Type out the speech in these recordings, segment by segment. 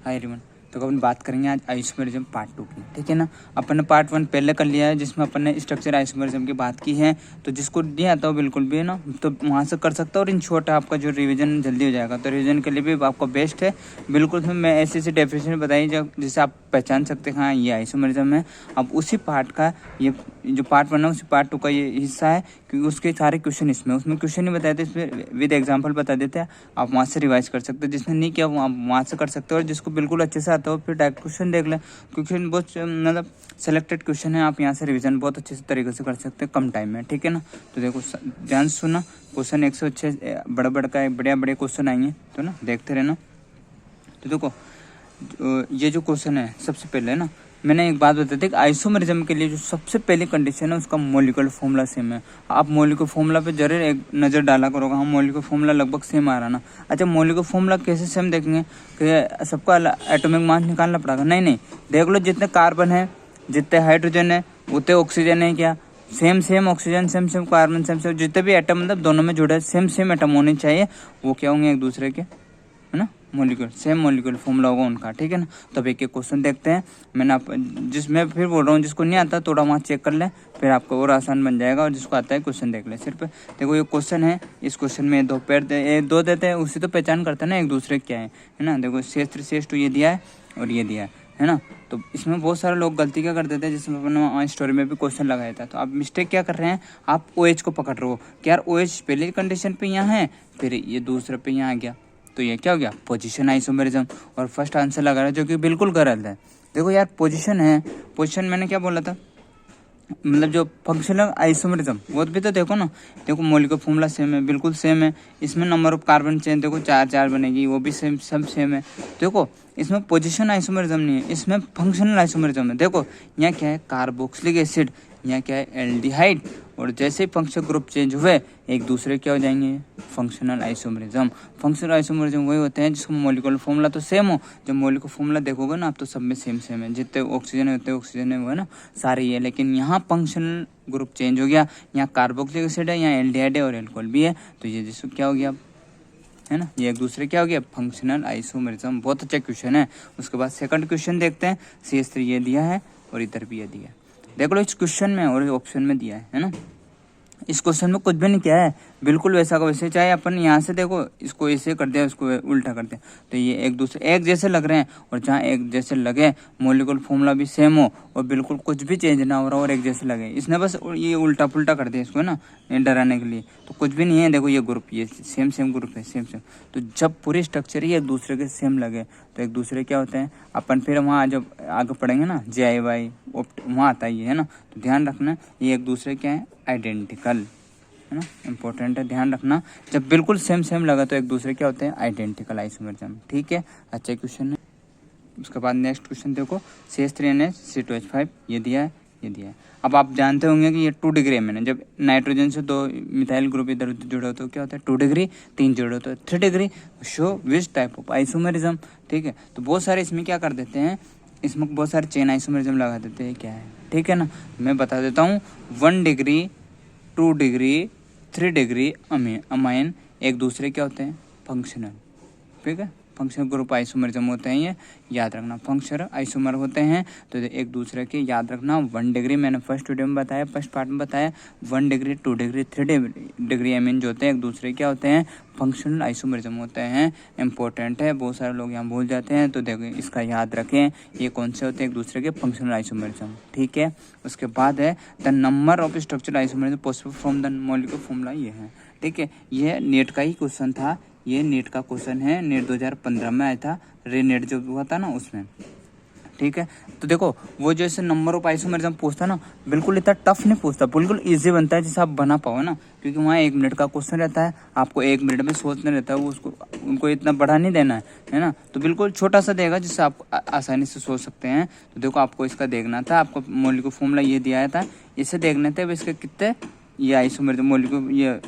Hi everyone. तो अपन बात करेंगे आज आइसोमेरिज्म पार्ट 2 की, ठीक है ना। अपन ने पार्ट 1 पहले कर लिया है जिसमें अपन ने स्ट्रक्चर आइसोमेरिज्म की बात की है। तो जिसको नहीं आता हो बिल्कुल भी है ना, तो वहाँ से कर सकता है और इन शॉर्ट आपका जो रिवीजन जल्दी हो जाएगा। तो रिवीजन के लिए भी आपको बेस्ट है बिल्कुल। उसमें मैं ऐसी डेफिनेशन बताई जिससे आप पहचान सकते हैं हाँ ये आइसोमेरिज्म है। अब उसी पार्ट का ये जो पार्ट 1 है उसी पार्ट 2 का ये हिस्सा है, क्योंकि उसके सारे क्वेश्चन उसमें क्वेश्चन नहीं बताए थे, इसमें विद एग्जांपल बता देते हैं। आप वहाँ से रिवाइज कर सकते हो, जिसने नहीं किया वो आप वहाँ से कर सकते हो, और जिसको बिल्कुल अच्छे से आता हो फिर डायरेक्ट क्वेश्चन देख लें। क्वेश्चन बहुत मतलब सेलेक्टेड क्वेश्चन है, आप यहाँ से रिवीजन बहुत अच्छे से तरीके से कर सकते हैं कम टाइम में, ठीक है ना। तो देखो ध्यान से सुना, क्वेश्चन 106 बड़ा बड़ा का बढ़िया बड़े क्वेश्चन आएंगे, तो ना देखते रहना। तो देखो ये जो क्वेश्चन है सबसे पहले ना मैंने एक बात बताई थी कि आइसोमेरिज्म के लिए जो सबसे पहली कंडीशन है उसका मॉलिक्यूलर फॉर्मूला सेम है। आप मॉलिक्यूलर फॉर्मूला पे जरूर एक नज़र डाला करोगे, हाँ मॉलिक्यूलर फॉर्मूला लगभग सेम आ रहा ना। अच्छा मॉलिक्यूलर फॉर्मूला कैसे सेम देखेंगे कि सबका एटॉमिक मास निकालना पड़ेगा? नहीं, देख लो जितने कार्बन है जितने हाइड्रोजन है उतने ऑक्सीजन है, क्या same oxygen same carbon same जितने भी एटम मतलब दोनों में जुड़े सेम एटम होने चाहिए, वो क्या होंगे एक दूसरे के, है ना, मॉलिक्यूल सेम मॉलिक्यूल फॉर्मूला होगा उनका, ठीक है ना। तो अब एक एक क्वेश्चन देखते हैं। मैंने आप जिसमें फिर बोल रहा हूँ जिसको नहीं आता थोड़ा वहाँ चेक कर ले, फिर आपको और आसान बन जाएगा, और जिसको आता है क्वेश्चन देख ले सिर्फ। देखो ये क्वेश्चन है, इस क्वेश्चन में दो पैर दो देते हैं, उसी तो पहचान करते हैं ना एक दूसरे क्या है ना। देखो शेष ये दिया है और ये दिया है ना। तो इसमें बहुत सारे लोग गलती क्या कर देते हैं, जिसमें अपन स्टोरी में भी क्वेश्चन लगाया था। तो आप मिस्टेक क्या कर रहे हैं, आप OH को पकड़ रहे हो कि यार OH पहले कंडीशन पे यहाँ है, फिर ये दूसरे पे यहाँ आ गया, तो ये क्या हो गया पोजीशन आइसोमेरिज्म, और फर्स्ट आंसर लगा रहा है जो कि बिल्कुल गलत है। देखो यार पोजीशन है, पोजीशन मैंने क्या बोला था, मतलब जो फंक्शनल आइसोमेरिज्म वो भी तो देखो ना। देखो मॉलिक्यूलर फॉर्मूला सेम है, बिल्कुल सेम है। इसमें नंबर ऑफ कार्बन चेन देखो 4 बनेगी, वो भी सेम सब सेम है। देखो इसमें पोजीशन आइसोमेरिज्म नहीं है, इसमें फंक्शनल आइसोमेरिज्म है। देखो यहाँ क्या है कार्बोक्सिलिक एसिड, यहाँ क्या है एल्डिहाइड, और जैसे ही फंक्शनल ग्रुप चेंज हुए एक दूसरे क्या हो जाएंगे फंक्शनल आइसोमेरिज्म। फंक्शनल आइसोमेरिज्म वही होते हैं जिसको मॉलिक्यूलर फॉर्मूला तो सेम हो। जब मॉलिक्यूलर फॉर्मूला देखोगे ना आप तो सब में सेम है, जितने ऑक्सीजन है उतने ऑक्सीजन है वो है ना सारे ये। लेकिन यहाँ फंक्शनल ग्रुप चेंज हो गया, यहाँ कार्बोक्सिलिक एसिड है, यहाँ एल्डिहाइड है और एल्कोहल भी है, तो ये जिसको क्या हो गया है ना, ये एक दूसरे क्या हो गया फंक्शनल आइसोमेरिज्म। बहुत अच्छा क्वेश्चन है। उसके बाद सेकंड क्वेश्चन देखते हैं। CH3 ये दिया है और इधर भी ये दिया है, देख लो इस क्वेश्चन में और ऑप्शन में दिया है ना। इस क्वेश्चन में कुछ भी नहीं किया है, बिल्कुल वैसा का वैसे। चाहे अपन यहाँ से देखो इसको ऐसे कर दिया उसको उल्टा कर दिया, तो ये एक दूसरे एक जैसे लग रहे हैं। और जहाँ एक जैसे लगे मॉलिक्यूलर फॉर्मूला भी सेम हो और बिल्कुल कुछ भी चेंज ना हो रहा और एक जैसे लगे, इसने बस ये उल्टा पुल्टा कर दिया इसको ना डराने के लिए। तो कुछ भी नहीं है, देखो ये ग्रुप ये सेम ग्रुप है सेम। तो जब पूरी स्ट्रक्चर ही एक दूसरे के सेम लगे तो एक दूसरे क्या होते हैं अपन फिर वहाँ जब आगे पढ़ेंगे ना JIY वहाँ आता है ना। तो ध्यान रखना ये एक दूसरे क्या है आइडेंटिकल, है ना, इंपॉर्टेंट है ध्यान रखना। जब बिल्कुल सेम लगा तो एक दूसरे क्या होते हैं आइडेंटिकल आइसोमेरिज्म, ठीक है। अच्छा क्वेश्चन है। उसके बाद नेक्स्ट क्वेश्चन देखो CH3NH2H5 ये दिया है। अब आप जानते होंगे कि ये 2 डिग्री में जब नाइट्रोजन से 2 मिथाइल ग्रुप इधर उधर जुड़े होते हो क्या होता है 2 डिग्री, 3 जुड़े होते हैं 3 degree. Show which type of isomerism, ठीक है। तो बहुत सारे इसमें क्या कर देते हैं, इसमें बहुत सारे चेन आइसोमेरिज्म लगा देते हैं, क्या है, ठीक है ना। मैं बता देता हूँ 1 डिग्री 2 डिग्री 3 डिग्री अमाइन एक दूसरे क्या होते हैं फंक्शनल, ठीक है। फंक्शनल ग्रुप आइसोमरिज्म होते हैं, ये याद रखना फंक्शनल आइसोमर होते हैं। तो एक दूसरे के याद रखना 1 डिग्री मैंने फर्स्ट वीडियो में बताया, फर्स्ट पार्ट में बताया 1 डिग्री 2 डिग्री 3 डिग्री अमीन जो होते हैं एक दूसरे क्या होते हैं फंक्शनल आइसोमरिज्म होते हैं। इंपॉर्टेंट है, बहुत सारे लोग यहाँ भूल जाते हैं, तो देखो इसका याद रखें ये कौन से होते हैं एक दूसरे के फंक्शनल आइसोमरिज्म, ठीक है। उसके बाद है the number of structural isomerism possible from the molecular formula, ये है, ठीक है। ये नेट का ही क्वेश्चन था, ये नेट का क्वेश्चन है, नेट 2015 में आया था, नेट जो हुआ था ना उसमें, ठीक है। तो देखो वो जैसे नंबर ऑफ आइसोमरिज्म पूछता ना बिल्कुल इतना टफ नहीं पूछता, बिल्कुल इजी बनता है जिससे आप बना पाओ ना, क्योंकि वहाँ 1 मिनट का क्वेश्चन रहता है, आपको 1 मिनट में सोचना रहता है, वो उसको उनको इतना बढ़ा नहीं देना है ना। तो बिल्कुल छोटा सा देगा जिससे आप आसानी से सोच सकते हैं। तो देखो आपको इसका देखना था, आपको मॉलिक्यूलर फॉर्मूला ये दिया था, इसे देखने थे इसके कितने ये आइसोमरिज्म मॉलिक्यूलर ये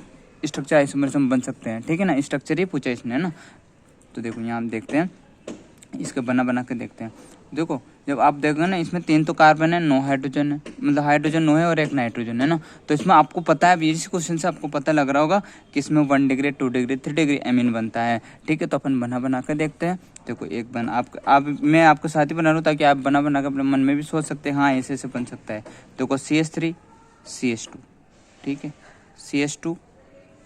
स्ट्रक्चर आइसोमरिज्म बन सकते हैं, ठीक है ना। स्ट्रक्चर ही पूछा इसने, है ना। तो देखो यहाँ हम देखते हैं इसके बना के देखते हैं। देखो जब आप देखोगे ना इसमें 3 तो कार्बन है, 9 हाइड्रोजन है, मतलब हाइड्रोजन 9 है और 1 नाइट्रोजन है ना। तो इसमें आपको पता है, इस क्वेश्चन से आपको पता लग रहा होगा कि इसमें 1 डिग्री 2 डिग्री 3 डिग्री एमीन बनता है। ठीक है, तो अपन बना कर देखते हैं। देखो एक मैं आपके साथ ही बना रहा हूँ ताकि आप बना कर अपने मन में भी सोच सकते हैं हाँ ऐसे बन सकता है। देखो CH3 CH2, ठीक है, CH2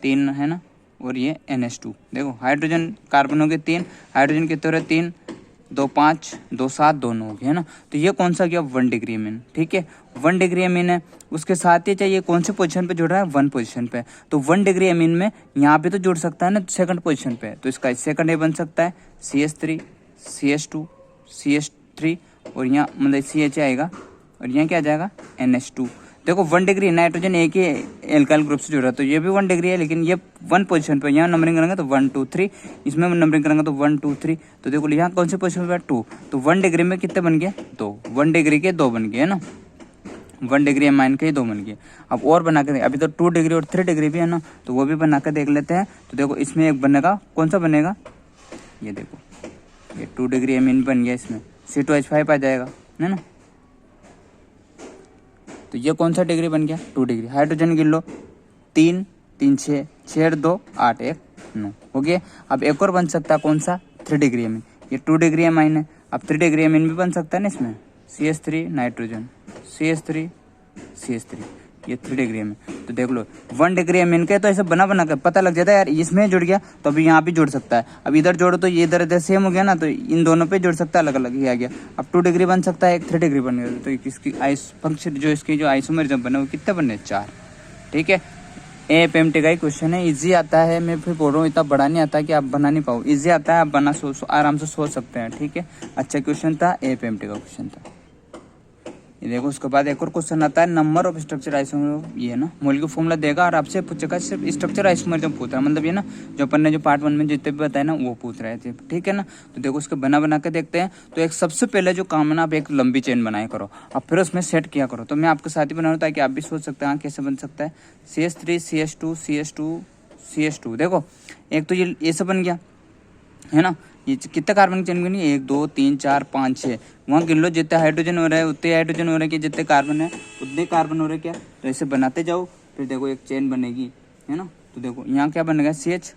3 है ना, और ये NH2। देखो हाइड्रोजन कार्बन हो गए 3, हाइड्रोजन कितने हो रहे 3, 2 5 2 7 दोनों हो गए है ना। तो ये कौन सा गया 1 डिग्री अमीन। ठीक है, 1 डिग्री अमीन है। उसके साथ ही चाहिए कौन से पोजीशन पे जुड़ रहा है 1 पोजीशन पे। तो 1 डिग्री अमीन में यहाँ पे तो जुड़ सकता है ना 2nd पोजीशन पे, तो इसका सेकंड ए बन सकता है CH3 CH2 CH3 और यहाँ मतलब CH आएगा और यहाँ क्या आ जाएगा NH2। देखो 1 डिग्री नाइट्रोजन एक ही एल्काइल ग्रुप से जुड़ा है तो ये भी 1 डिग्री है, लेकिन ये 1 पोजीशन पे। यहाँ नंबरिंग करेंगे तो 1 2 3, इसमें नंबरिंग करेंगे तो 1 2 3। तो देखो यहाँ कौन से पोजीशन पे 2, तो 1 डिग्री में कितने बन गए 2, 1 डिग्री के 2 बन गए है ना, 1 डिग्री अमाइन के 2 बन गए। अब और बना के अभी तो 2 डिग्री और 3 डिग्री भी है ना, तो वो भी बना कर देख लेते हैं। तो देखो इसमें एक बनेगा, कौन सा बनेगा, ये देखो ये 2 डिग्री अमीन बन गया, इसमें C2H5 आ जाएगा है ना। तो ये कौन सा डिग्री बन गया 2 डिग्री। हाइड्रोजन गिन लो 3 3 6 6 2 8 1 9 हो गया। अब एक और बन सकता है कौन सा 3 डिग्री अमीन, ये 2 डिग्री अमाइन है। अब 3 डिग्री अमीन भी बन सकता है ना इसमें, CH3 नाइट्रोजन CH3 CH3, ये 3 डिग्री अमीन। तो देख लो 1 डिग्री अमीन के तो ऐसे बना कर पता लग जाता है यार इसमें जुड़ गया तो अभी यहाँ भी जुड़ सकता है। अब इधर जोड़ो तो ये इधर इधर सेम हो गया ना, तो इन दोनों पे जुड़ सकता है, अलग अलग ही आ गया। अब 2 डिग्री बन सकता है, एक 3 डिग्री बन गया। तो इसकी फंक्शन जो इसकी जो आइसोमरिज्म बने वो कितने बने 4। ठीक है, AFMT का ही क्वेश्चन है, इजी आता है। मैं फिर बोल रहा हूँ इतना बड़ा नहीं आता कि आप बना नहीं पाओ, इजी आता है, आप बना आराम से सोच सकते हैं। ठीक है, अच्छा क्वेश्चन था, AFMT का क्वेश्चन था ये। देखो उसके बाद एक और क्वेश्चन आता है नंबर ऑफ स्ट्रक्चर आइसोमर, ये ना मॉलिक्यूलर फॉर्मूला देगा और आपसे पूछेगा सिर्फ स्ट्रक्चर आइसोमरिज्म पूछ रहा है, मतलब ये ना जो अपन ने जो पार्ट 1 में जितने भी बताए ना वो पूछ रहे थे। ठीक है ना, तो देखो उसके बना के देखते हैं। तो एक सबसे पहले जो काम है ना, आप एक लंबी चेन बनाया करो, अब फिर उसमें सेट किया करो। तो मैं आपके साथ ही बना रहा हूँ ताकि आप भी सोच सकते हैं कैसे बन सकता है। CH3 CH2 CH2 CH2, देखो एक तो ये सब बन गया है ना। ये कितने कार्बन की चेन बनी, 1 2 3 4 5 6, वहाँ गिन लो जितने हाइड्रोजन हो रहा है उतने हाइड्रोजन हो रहे हैं, कि जितने कार्बन है उतने कार्बन हो रहे क्या। तो ऐसे बनाते जाओ, फिर देखो एक चेन बनेगी है ना। तो देखो यहाँ क्या बनेगा CH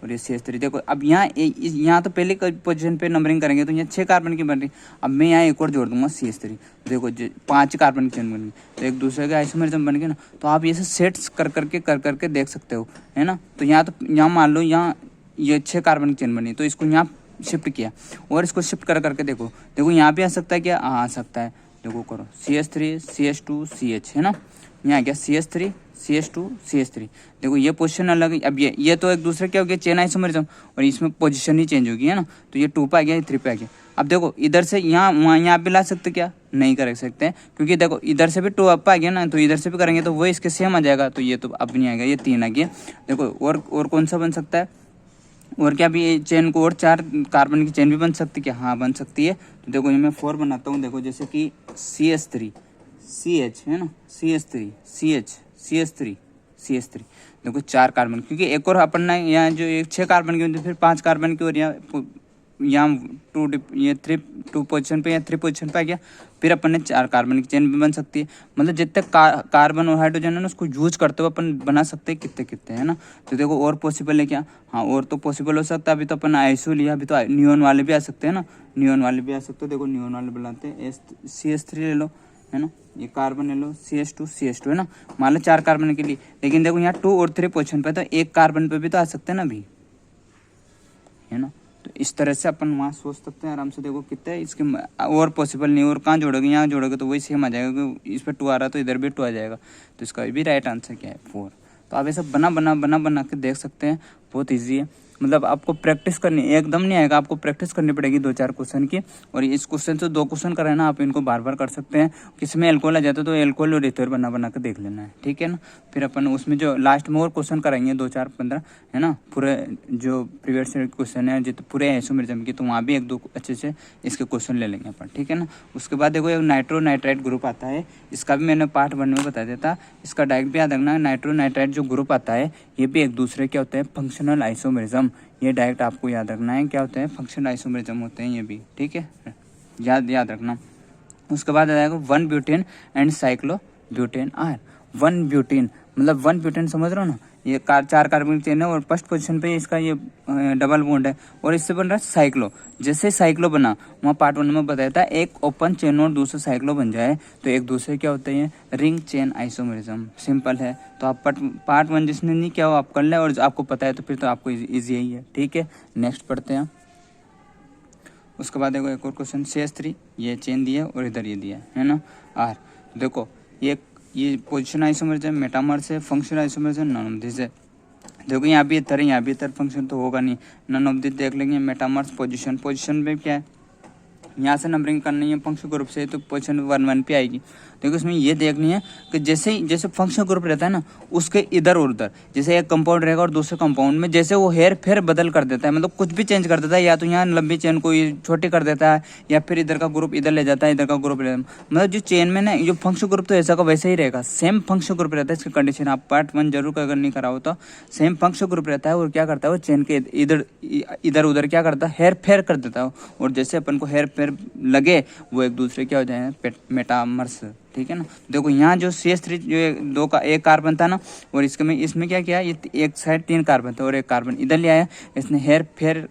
और ये CH3। देखो अब यहाँ तो पहले पोजीशन पे नंबरिंग करेंगे तो यहाँ 6 कार्बन की बन रही। अब मैं यहाँ एक और जोड़ दूंगा CH3, देखो 5 कार्बन की चेन बन गई, तो एक दूसरे का आइसोमरिज्म बन गया ना। तो आप ये सेट्स कर करके देख सकते हो है ना। तो यहाँ मान लो यहाँ ये 6 कार्बन की चेन बनी, तो इसको यहाँ शिफ्ट किया और इसको शिफ्ट करके देखो यहाँ पे आ सकता है क्या, आ सकता है। देखो करो CH3 CH2 CH है ना, यहाँ गया CH3 CH2 CH3। देखो ये पोजीशन अलग है। अब ये तो एक दूसरे क्या हो गया चेन आइसोमरिज्म, और इसमें पोजीशन ही चेंज होगी है ना। तो ये 2 पे आ गया, ये 3 पे आ गया। अब देखो इधर से यहाँ पे ला सकते क्या, नहीं कर सकते, क्योंकि देखो इधर से भी 2 अप आ गया ना, तो इधर से भी करेंगे तो वो इसके सेम आ जाएगा। तो ये तो अब नहीं आएगा, ये 3 आ गया। देखो और कौन सा बन सकता है, और क्या भी चेन को और 4 कार्बन की चेन भी बन सकती है क्या, हाँ बन सकती है। तो देखो ये मैं 4 बनाता हूँ। देखो जैसे कि CH3 CH है ना, CH3 CH CH3 CH3, देखो 4 कार्बन, क्योंकि एक और अपन ना यहाँ जो 6 कार्बन की होती है, फिर 5 कार्बन की, और यहाँ 2 पोजीशन पे या 3 पोजीशन पे आ गया। फिर अपन ने 4 कार्बन की चेन भी बन सकती है, मतलब जितने कार्बन और हाइड्रोजन है ना उसको यूज करते हुए अपन बना सकते हैं कितने कितने है ना। तो देखो और पॉसिबल है क्या, हाँ और तो पॉसिबल हो सकता है। अभी तो अपन आइसो लिया, अभी तो नियोन वाले भी आ सकते हैं ना, नियोन वाले भी आ सकते हैं। देखो नियोन वाले बुलाते हैं, CH3 ले लो है ना, ये कार्बन ले लो CH2 CH2 है ना, मान लो 4 कार्बन के लिए। लेकिन देखो यहाँ 2 और 3 पोजीशन पे, तो 1 कार्बन पे भी तो आ सकते हैं ना अभी है ना। तो इस तरह से अपन वहाँ सोच सकते हैं आराम से। देखो कितने इसके और पॉसिबल नहीं, और कहाँ जोड़ोगे, यहाँ जोड़ोगे तो वही सेम आ जाएगा, क्योंकि इस पर 2 आ रहा है तो इधर भी 2 आ जाएगा। तो इसका भी राइट आंसर क्या है 4। तो आप ऐसा बना के देख सकते हैं, बहुत ईजी है। मतलब आपको प्रैक्टिस करनी, एकदम नहीं आएगा, आपको प्रैक्टिस करनी पड़ेगी 2-4 क्वेश्चन की। और इस क्वेश्चन से 2 क्वेश्चन कराए ना, आप इनको बार बार कर सकते हैं। किसी में एल्कोहल आ जाता है तो एल्कोहल और इथर बना के देख लेना है, ठीक है ना। फिर अपन उसमें जो लास्ट में और क्वेश्चन कराएंगे 2-4 15 है ना, पूरे जो प्रीवियस क्वेश्चन है जितने पूरे आइसोमरिज्म की, तो वहाँ भी 1-2 अच्छे से इसके क्वेश्चन ले लेंगे अपन, ठीक है ना। उसके बाद देखो एक नाइट्रो नाइट्राइट ग्रुप आता है, इसका भी मैंने पार्ट 1 में बता देता। इसका डायरेक्ट भी याद रखना, नाइट्रो नाइट्राइट जो ग्रुप आता है ये भी एक दूसरे क्या होते हैं, फंक्शनल आइसोमरिज्म। ये डायरेक्ट आपको याद रखना है क्या होते हैं, फंक्शनल आइसोमरिज्म होते हैं ये भी, ठीक है। याद रखना। उसके बाद आ जाएगा 1 butane and cyclobutane are. 1 butane मतलब 1 ब्यूटेन समझ रहे हो ना, ये 4 कार्बन चेन है और फर्स्ट पोजीशन पे इसका ये डबल बॉन्ड है और इससे बन रहा है साइक्लो। जैसे साइक्लो बना, वहाँ पार्ट 1 में बताया था एक ओपन चेन और दूसरा साइक्लो बन जाए तो एक दूसरे क्या होते हैं, रिंग चेन आइसोमेरिज्म। सिंपल है। तो आप पार्ट 1 जिसने नहीं किया वो आप कर लें, और आपको पता है तो फिर तो आपको ईजी यही है। ठीक है, नेक्स्ट पढ़ते हैं। उसके बाद देखो एक और क्वेश्चन, CS3 ये चेन दिया और इधर ये दिया है ना आर। देखो ये पोजीशन आइसोमेरिज्म, मेटामर्स है, functional isomerism, none of this है। देखो यहाँ भी इधर यहाँ भी इधर फंक्शन तो होगा नहीं, नॉन ऑफ दिस देख लेंगे। मेटामर्स पोजीशन में क्या है, यहाँ से नंबरिंग करनी है फंक्शनल ग्रुप से तो पोजीशन 1 पे आएगी। देखो इसमें ये देखनी है कि जैसे फंक्शनल ग्रुप रहता है ना उसके इधर और उधर, जैसे एक कंपाउंड रहेगा और दूसरे कंपाउंड में जैसे वो हेर फेर बदल कर देता है, मतलब कुछ भी चेंज कर देता है, या तो यहाँ लंबी चेन को छोटी कर देता है या फिर इधर का ग्रुप इधर ले जाता है, इधर का ग्रुप ले जाता है। मतलब जो चेन में ना जो फंक्शनल ग्रुप तो ऐसा का वैसे ही रहेगा, सेम फंक्शनल ग्रुप रहता है। इसकी कंडीशन आप पार्ट 1 जरूर अगर नहीं कराओ तो सेम फंक्शनल ग्रुप रहता है और क्या करता है वो चेन के इधर उधर क्या करता है, हेर फेर कर देता है। और जैसे अपन को हेर फेर लगे वो एक दूसरे क्या हो जाए, मेटामर्स। ठीक है ना। देखो यहाँ जो CS3 जो एक कार्बन था ना, और इसमें क्या किया, ये एक साइड 3 कार्बन था और एक कार्बन इधर ले आया, इसने हेर फेर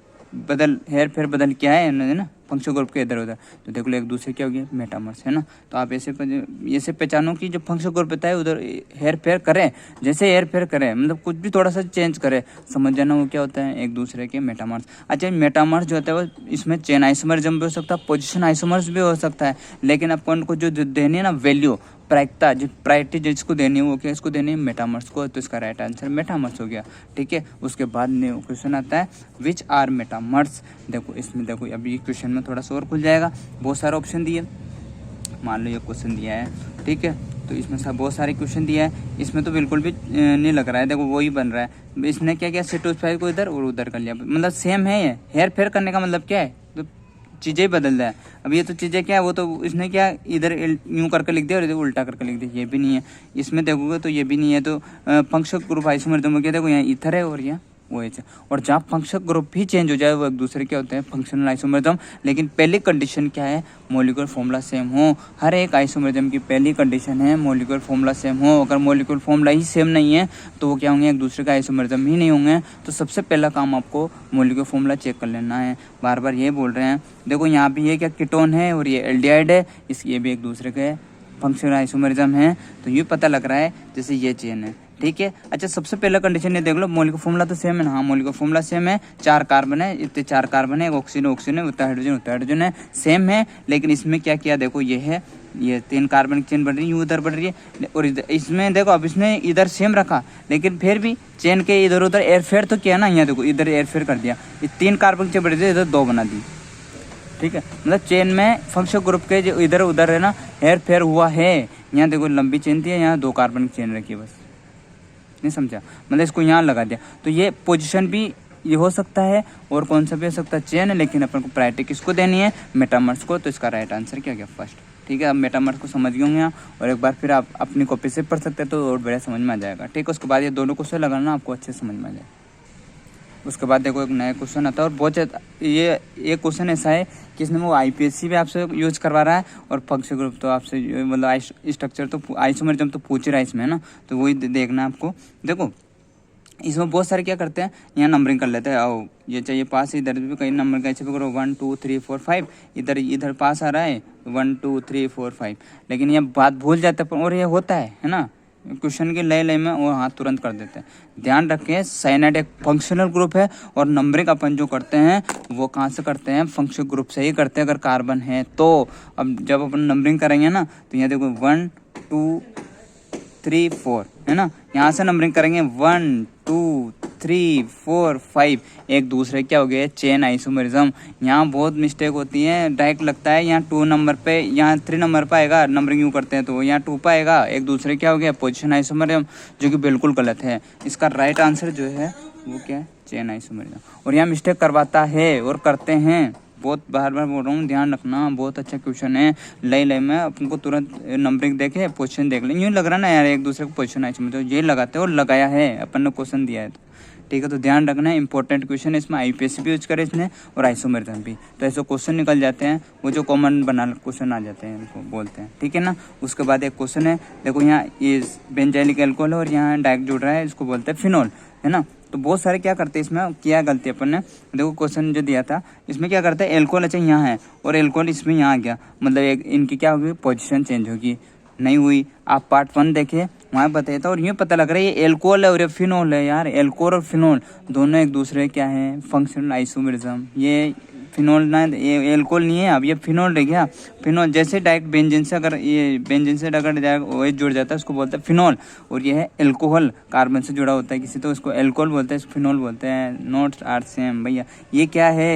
बदल किया है ना फंक्शनल ग्रुप के इधर उधर। तो देखो एक दूसरे क्या हो गया, मेटामर्स है ना। तो आप ऐसे पहचानो कि जो फंक्शनल ग्रुप रहता है उधर हेर फेर करें, जैसे हेर फेर करें मतलब कुछ भी थोड़ा सा चेंज करे, समझ जाना वो क्या होता है, एक दूसरे के मेटामर्स। अच्छा, मेटामर्स जो होता है वो इसमें चेन आइसोमरिज्म भी हो सकता है, पोजीशन आइसोमर्स भी हो सकता है, लेकिन अपन को जो देनी है ना वैल्यू, प्रायिकता, जो प्रायोरिटी जिसको देनी है वो क्या, इसको देनी है मेटामर्स को। तो इसका राइट आंसर मेटामर्स हो गया। ठीक है। उसके बाद न्यू क्वेश्चन आता है विच आर मेटामर्स। देखो इसमें देखो अभी क्वेश्चन में थोड़ा सा और खुल जाएगा, बहुत सारे ऑप्शन दिए। मान लो ये क्वेश्चन दिया है, ठीक है, तो इसमें सब बहुत सारे क्वेश्चन दिया है, इसमें तो बिल्कुल भी नहीं लग रहा है। देखो वही बन रहा है, इसने क्या किया, C2H5 को इधर और उधर कर लिया, मतलब सेम है। ये हेर फेर करने का मतलब क्या है, तो चीज़ें बदल रहा है। अब ये तो चीज़ें क्या है, वो तो इसने क्या इधर यूं करके लिख दिया और इधर उल्टा करके लिख दिया, ये भी नहीं है। इसमें देखोगे तो ये भी नहीं है। तो फंक्शनल ग्रुप आइसोमरिज्म क्या, देखो यहाँ ईथर है और यहाँ OH है, और जहाँ फंक्शनल ग्रुप भी चेंज हो जाए वो एक दूसरे क्या होते हैं, फंक्शनल आइसोमरिज्म। लेकिन पहली कंडीशन क्या है, मॉलिक्यूलर फॉर्मूला सेम हो। हर एक आइसोमरिज्म की पहली कंडीशन है मॉलिक्यूलर फॉर्मूला सेम हो। अगर मॉलिक्यूलर फॉर्मूला ही सेम नहीं है तो वो क्या होंगे, एक दूसरे का आइसोमरिज्म ही नहीं होंगे। तो सबसे पहला काम आपको मॉलिक्यूलर फॉर्मूला चेक कर लेना है। बार बार ये बोल रहे हैं। देखो यहाँ पे ये क्या कीटोन है और ये एल्डिहाइड है, ये भी एक दूसरे के फंक्शनल आइसोमरिज्म है। तो ये पता लग रहा है जैसे ये चेन है। ठीक है। अच्छा, सबसे पहला कंडीशन ये देख लो, मॉलिक्यूलर फॉर्मूला तो सेम है ना। हाँ, मॉलिक्यूलर फॉर्मूला सेम है, 4 कार्बन है, इतने 4 कार्बन है, ऑक्सीजन है, उतना हाइड्रोजन है, सेम है। लेकिन इसमें क्या किया, देखो ये है, ये 3 कार्बन की चेन बढ़ रही है, उधर बढ़ रही है, और इसमें देखो अब इसने इधर सेम रखा, लेकिन फिर भी चेन के इधर उधर एयरफेयर तो किया ना। यहाँ देखो इधर एयरफेयर कर दिया, 3 कार्बन की चेन बढ़ रही है, इधर 2 बना दी। ठीक है, मतलब चेन में फंक्शनल ग्रुप के जो इधर उधर है ना हेर फेर हुआ है। यहाँ देखो लंबी चेन थी, यहाँ 2 कार्बन की चेन रखी है, बस नहीं समझा, मतलब इसको यहाँ लगा दिया। तो ये पोजीशन भी ये हो सकता है और कौन सा भी हो सकता है, चेन है, लेकिन अपन को प्रायोरिटी किसको देनी है, मेटामर्स को। तो इसका राइट आंसर क्या गया, फर्स्ट। ठीक है, अब मेटामर्स को समझ गए होंगे और एक बार फिर आप अपनी कॉपी से पढ़ सकते हैं तो और बढ़िया समझ में आ जाएगा। ठीक है, उसके बाद ये दोनों क्वेश्चन लगाना आपको अच्छे समझ में आ जाएगा। उसके बाद देखो एक नया क्वेश्चन आता है और बहुत ये एक क्वेश्चन ऐसा है कि इसमें वो IPSC भी आपसे यूज करवा रहा है और फंक्शनल ग्रुप तो आपसे मतलब स्ट्रक्चर तो आइसोमरिज्म तो पूछ रहा है इसमें, है ना। तो वही देखना आपको। देखो इसमें बहुत सारे क्या करते हैं, यहाँ नंबरिंग कर लेते हैं। आओ ये चाहिए पास, इधर भी कहीं नंबर कैसे भी करो, 1 2 3 4 5, इधर पास आ रहा है 1 2 3 4 5, लेकिन ये बात भूल जाते हैं और ये होता है ना, क्वेश्चन के लय में वो हाथ तुरंत कर देते हैं। ध्यान रखें, साइनाइड एक फंक्शनल ग्रुप है और नंबरिंग अपन जो करते हैं वो कहाँ से करते हैं, फंक्शनल ग्रुप से ही करते हैं अगर कार्बन है तो। अब जब अपन नंबरिंग करेंगे ना तो यहाँ देखो 1 2 3 4 है ना, यहाँ से नंबरिंग करेंगे 1 2 3 4 5, एक दूसरे क्या हो गए, चेन आइसोमरिज्म। यहाँ बहुत मिस्टेक होती है, डायरेक्ट लगता है यहाँ 2 नंबर पे, यहाँ 3 नंबर पर आएगा, नंबरिंग यूँ करते हैं तो यहाँ 2 पर आएगा, एक दूसरे क्या हो गया, पोजीशन आइसोमरिज्म, जो कि बिल्कुल गलत है। इसका राइट आंसर जो है वो क्या है, चेन आइसोमरिज्म। और यहाँ मिस्टेक करवाता है और करते हैं, बहुत बार बोल रहा हूँ, ध्यान रखना। बहुत अच्छा क्वेश्चन है, लय में अपन को तुरंत नंबरिंग देखे पोजीशन देख लें। यूँ लग रहा ना यार एक दूसरे को पोजीशन आइसोमरिज्म, तो ये लगाते हैं और लगाया है अपन ने क्वेश्चन दिया है तो। ठीक है। तो ध्यान रखना है, इंपॉर्टेंट क्वेश्चन है इसमें, IUPAC भी यूज करे इसने और आइसोमेरिज्म भी, तो ऐसे क्वेश्चन निकल जाते हैं, वो जो कॉमन बना क्वेश्चन आ जाते हैं उनको बोलते हैं, ठीक है ना। उसके बाद एक क्वेश्चन है, देखो यहाँ ये बेंजाइलिक अल्कोहल है और यहाँ डाइक जुड़ रहा है, इसको बोलते हैं फिनोल, है ना। तो बहुत सारे क्या करते हैं इसमें, किया गलती अपन ने, देखो क्वेश्चन जो दिया था इसमें क्या करते हैं, एल्कोहल अच्छा यहाँ है और एल्कोहल इसमें यहाँ आ गया, मतलब एक इनकी क्या होगी, पोजीशन चेंज होगी, नहीं हुई। आप पार्ट 1 देखे, वहाँ बताया था और ये पता लग रहा है ये एल्कोहल है और ये फिनोल है यार। एल्कोहल और फिनोल दोनों एक दूसरे क्या है, फंक्शनल आइसोमेरिज्म। ये फिनोल ना, ये एल्कोहल नहीं है, अब ये फिनोल रह गया। फिनोल जैसे डायरेक्ट बेंजीन से अगर ये बेंजीन से अगर OH जुड़ जाता है उसको बोलते हैं फिनोल, और ये है एल्कोहल, कार्बन से जुड़ा होता है किसी, तो उसको एल्कोहल बोलते हैं, इसको फिनोल बोलते हैं। नोट्स आर सेम भैया। ये क्या है,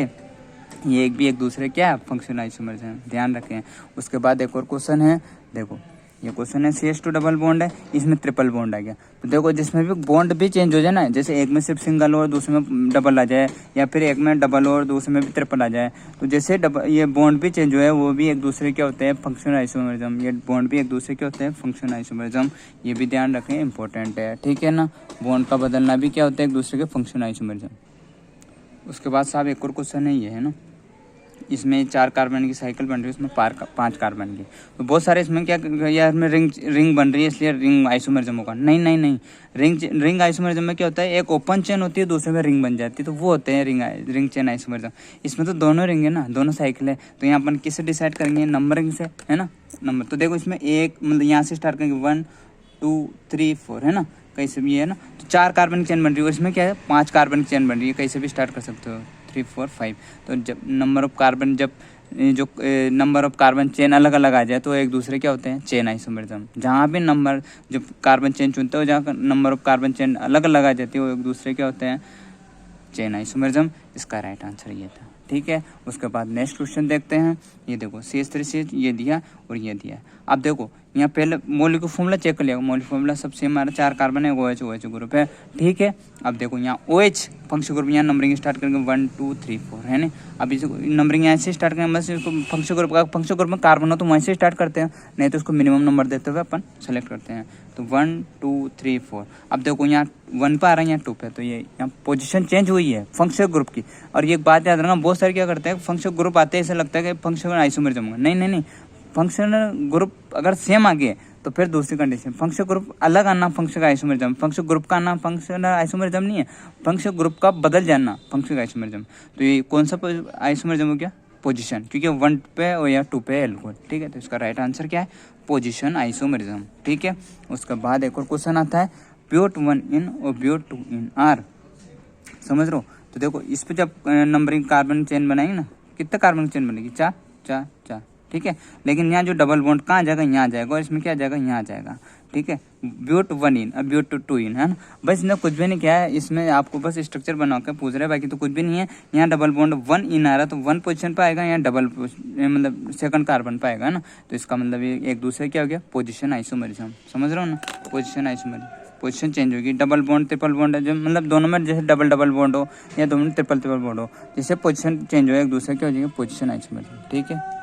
ये एक भी एक दूसरे क्या फंक्शनल आइसोमेरिज्म, ध्यान रखें। उसके बाद एक और क्वेश्चन है, देखो ये क्वेश्चन है CH2 डबल बॉन्ड है, इसमें ट्रिपल बॉन्ड आ गया। तो देखो जिसमें भी बॉन्ड भी चेंज हो जाए ना, जैसे एक में सिर्फ सिंगल और दूसरे में डबल आ जाए, या फिर एक में डबल और दूसरे में भी ट्रिपल आ जाए, तो जैसे ये बॉन्ड भी चेंज हुआ है, वो भी एक दूसरे के होते हैं फंक्शनल आइसोमेरिज्म। ये बॉन्ड भी एक दूसरे के होते हैं फंक्शनल आइसोमेरिज्म, ये भी ध्यान रखें, इंपॉर्टेंट है, ठीक है ना। बॉन्ड का बदलना भी क्या होता है, एक दूसरे के फंक्शनल आइसोमेरिज्म। उसके बाद साहब एक और क्वेश्चन है, ये है ना, इसमें 4 कार्बन की साइकिल बन रही है, उसमें 5 कार्बन की, तो बहुत सारे इसमें क्या यार, में रिंग बन रही है इसलिए रिंग आइसोमेरिज्म होगा। नहीं, रिंग आइसोमेरिज्म में क्या होता है, एक ओपन चेन होती है, दूसरे में रिंग बन जाती है, तो वो होते हैं रिंग चेन आइसोमेरिज्म। इसमें तो दोनों रिंग है ना, दोनों साइकिल है, तो यहाँ अपन किससे डिसाइड करेंगे, नंबरिंग से, है ना, नंबर। तो देखो इसमें एक मतलब यहाँ से स्टार्ट करेंगे 1 2 3 4, है ना, कहीं से भी है ना, तो 4 कार्बन की चेन बन रही है और इसमें क्या है 5 कार्बन की चेन बन रही है, कहीं से भी स्टार्ट कर सकते हो, 3 4 5। तो जब नंबर ऑफ कार्बन, जब जो नंबर ऑफ कार्बन चेन अलग अलग आ जाए तो एक दूसरे क्या होते हैं, चेन आइसोमेरिज्म। जहाँ भी नंबर जब कार्बन चेन चुनते हो, जहाँ नंबर ऑफ कार्बन चेन अलग अलग आ जाती है, वो एक दूसरे क्या होते हैं, चेन आइसोमेरिज्म। इसका राइट आंसर ये था, ठीक है। उसके बाद नेक्स्ट क्वेश्चन देखते हैं, ये देखो CH3CH ये दिया और ये दिया। अब देखो यहाँ पहले मॉलिक्यूलर फॉर्मूला चेक कर लिया, मॉलिक्यूलर फॉर्मूला सबसे हमारा 4 कार्बन है, OH ग्रुप है, ठीक है। अब देखो यहाँ OH फंक्शनल ग्रुप, यहाँ नंबरिंग स्टार्ट करेंगे 1 2 3 4, है ना। अब इसे नंबरिंग यहाँ से स्टार्ट करेंगे, बस इसको फंक्शनल ग्रुप का, फंक्शनल ग्रुप में कार्बन हो तो वहीं से स्टार्ट करते हैं, नहीं तो उसको मिनिमम नंबर देते हुए अपन सेलेक्ट करते हैं। तो 1 2 3 4। अब देखो यहाँ 1 पे आ रहा है, यहाँ 2 पे, तो ये यहाँ पोजीशन चेंज हुई है फंक्शनल ग्रुप की। और ये बात याद रखना, बहुत सारे क्या करते हैं, फंक्शनल ग्रुप आते हैं ऐसा लगता है कि फंक्शनल आइसोमेरिज्म होगा, नहीं, फंक्शनल ग्रुप अगर सेम आ गए तो फिर दूसरी कंडीशन, फंक्शनल ग्रुप अलग आना फंक्शनल आइसोमेरिज्म, फंक्शनल ग्रुप का आना फंक्शनल आइसोमेरिज्म नहीं है, फंक्शनल ग्रुप का बदल जाना फंक्शनल आइसोमेरिज्म। तो ये कौन सा आइसोमेरिज्म हो गया, पोजीशन, क्योंकि 1 पे और या 2 पे एल्कोहल, ठीक है। तो इसका राइट आंसर क्या है, पोजीशन आइसोमेरिज्म, ठीक है। उसके बाद एक और क्वेश्चन आता है, ब्यूट 1 इन और ब्यूट 2 इन आर, समझ रहे हो। तो देखो इस पे जब नंबरिंग कार्बन चेन बनाएंगे ना, कितना कार्बन की चेन बनेगी, 4 4 4, ठीक है। लेकिन यहाँ जो डबल बॉन्ड कहाँ आ जाएगा, यहाँ आ जाएगा, और इसमें क्या आ जाएगा, यहाँ आ जाएगा, ठीक है। ब्यूट 1 इन और ब्यूट 2 इन, है ना। बस इसने कुछ भी नहीं किया है, इसमें आपको बस स्ट्रक्चर बना के पूछ रहा है, बाकी तो कुछ भी नहीं है। यहाँ डबल बॉन्ड 1 इन आ रहा है तो 1 पोजीशन पे आएगा, यहाँ डबल मतलब सेकंड कार्बन पे आएगा ना, तो इसका मतलब ये एक दूसरे क्या हो गया, पोजीशन आइसोमेरिज्म, समझ रहे हो ना, पोजीशन आइसोमेरिज्म, पोजीशन चेंज होगी। डबल बॉन्ड ट्रिपल बॉन्ड है, जो मतलब दोनों में जैसे डबल डबल बॉन्ड हो या दोनों में ट्रिपल ट्रिपल बॉन्ड हो, जैसे पोजीशन चेंज हो एक दूसरे क्या हो जाएगा, पोजीशन आइसोमेरिज्म, ठीक है।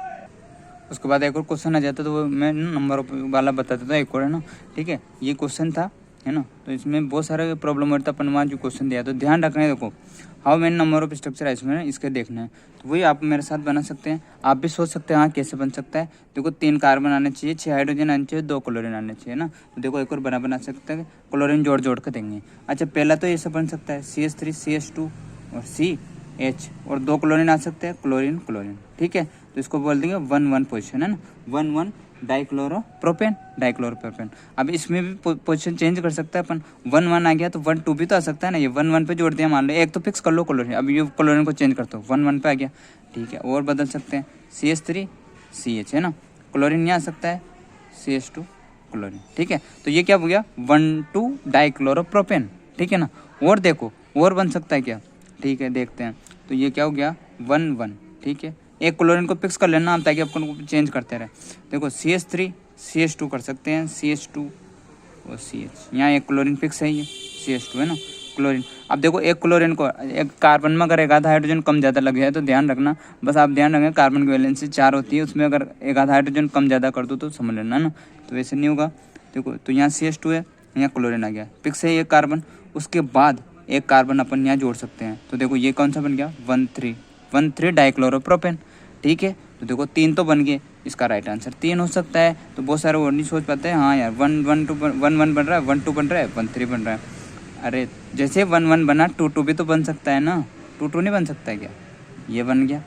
उसके बाद एक और क्वेश्चन आ जाता है, तो वो मैं नंबर वाला बताता था, एक और है ना, ठीक है। ये क्वेश्चन था, है ना, तो इसमें बहुत सारे प्रॉब्लम होता है, अपन वहाँ जो क्वेश्चन दिया, तो ध्यान रखना है। देखो how many number of structure isomerism, इसके देखना है, तो वही आप मेरे साथ बना सकते हैं, आप भी सोच सकते हैं हाँ कैसे बन सकता है। देखो 3 कार्बन आने चाहिए, 6 हाइड्रोजन आने चाहिए, 2 क्लोरीन आने चाहिए ना। तो देखो एक और बना सकते हैं, क्लोरीन जोड़ के देंगे। अच्छा पहला तो ये सब बन सकता है CH3 CH2 और CH, और 2 क्लोरीन आ सकते हैं, क्लोरीन, ठीक है। तो इसको बोल देंगे 1 1 पोजीशन, है ना, 1 1 डाइक्लोरोप्रोपेन। अब इसमें भी पोजीशन चेंज कर सकता है अपन, 1 1 आ गया तो 1 2 भी तो आ सकता है ना, ये 1 1 पे जोड़ दिया, मान लो एक तो फिक्स कर लो क्लोरीन, अब ये क्लोरीन को चेंज करते हो 1 1 पे आ गया, ठीक है। और बदल सकते हैं CH3 CH, है ना, क्लोरीन यहाँ आ सकता है CH2 क्लोरीन, ठीक है। तो ये क्या हो गया 1 2 डाइक्लोरोप्रोपेन, ठीक है ना। और देखो और बन सकता है क्या, ठीक है, देखते हैं। तो ये क्या हो गया 1 1, ठीक है। एक क्लोरीन को फिक्स कर लेना हम, ताकि अपन चेंज करते रहे। देखो CH3 CH2 कर सकते हैं, CH2 और CH, यहाँ एक क्लोरीन फिक्स है, ये CH2 है ना, क्लोरीन। अब देखो एक क्लोरीन को एक कार्बन में अगर एक आधा हाइड्रोजन कम ज़्यादा लग जाए तो ध्यान रखना, बस आप ध्यान रखें कार्बन की वैलेंसी 4 होती है, उसमें अगर एक आधा हाइड्रोजन कम ज़्यादा कर दो तो समझ लेना ना, तो वैसे नहीं होगा। देखो तो यहाँ CH2 है, यहाँ क्लोरीन आ गया, फिक्स है ये कार्बन। उसके बाद एक कार्बन अपन यहाँ जोड़ सकते हैं। तो देखो ये कौन सा बन गया 1,3 डाइक्लोरोप्रोपेन। ठीक है, तो देखो 3 तो बन गए, इसका राइट आंसर 3 हो सकता है। तो बहुत सारे और नहीं सोच पाते हैं, हाँ यार 1 बन रहा है, 1 2 बन रहा है, 1 3 बन रहा है। अरे जैसे 1 बना 2 भी तो बन सकता है ना, 2 नहीं बन सकता है क्या? ये बन गया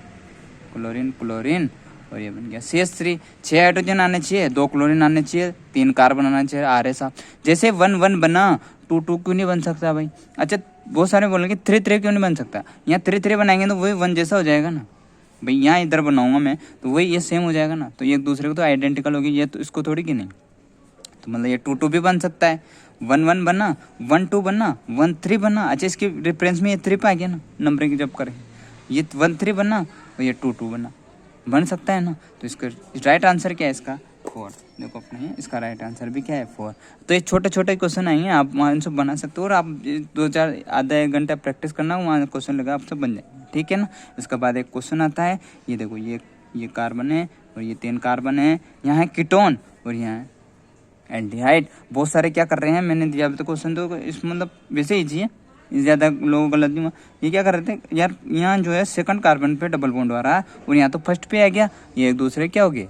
क्लोरीन क्लोरीन, और ये बन गया CH3। 6 हाइड्रोजन आने चाहिए, 2 क्लोरीन आने चाहिए, 3 कार्बन आना चाहिए, आर साहब। जैसे 1 बना 2 क्यों नहीं बन सकता भाई? अच्छा बहुत सारे बोलेंगे 3 क्यों नहीं बन सकता? यहाँ 3 बनाएंगे तो वही 1 जैसा हो जाएगा ना भाई। यहाँ इधर बनाऊंगा मैं तो वही ये सेम हो जाएगा ना, तो ये एक दूसरे को तो आइडेंटिकल होगी, ये तो इसको थोड़ी कि नहीं। तो मतलब ये 2 भी बन सकता है, 1 बना, 1 2 बना, 1 3 बना। अच्छा इसके रेफरेंस में ये 3 पे आ गया ना, नंबरिंग जब करें ये 1 3 बना और ये 2 बना, बन सकता है ना। तो इसका राइट आंसर क्या है इसका 4। देखो अपने इसका राइट आंसर भी क्या है 4। तो ये छोटे छोटे क्वेश्चन आएंगे, आप वहाँ इनसे बना सकते हो, और आप 2-4 आधा 1 घंटा प्रैक्टिस करना, वहाँ क्वेश्चन लगा आपसे बन जाए। ठीक है ना। इसके बाद एक क्वेश्चन आता है, ये देखो ये कार्बन है और ये 3 कार्बन है, यहाँ है कीटोन और यहाँ है एल्डिहाइड। बहुत सारे क्या कर रहे हैं, मैंने दिया तो क्वेश्चन तो इस मतलब वैसे ईजी है, ज़्यादा लोगों गलत नहीं हुआ। ये क्या कर रहे थे यार, यहाँ जो है सेकंड कार्बन पे डबल बॉन्ड आ रहा है और यहाँ तो फर्स्ट पे आ गया, ये एक दूसरे क्या हो गए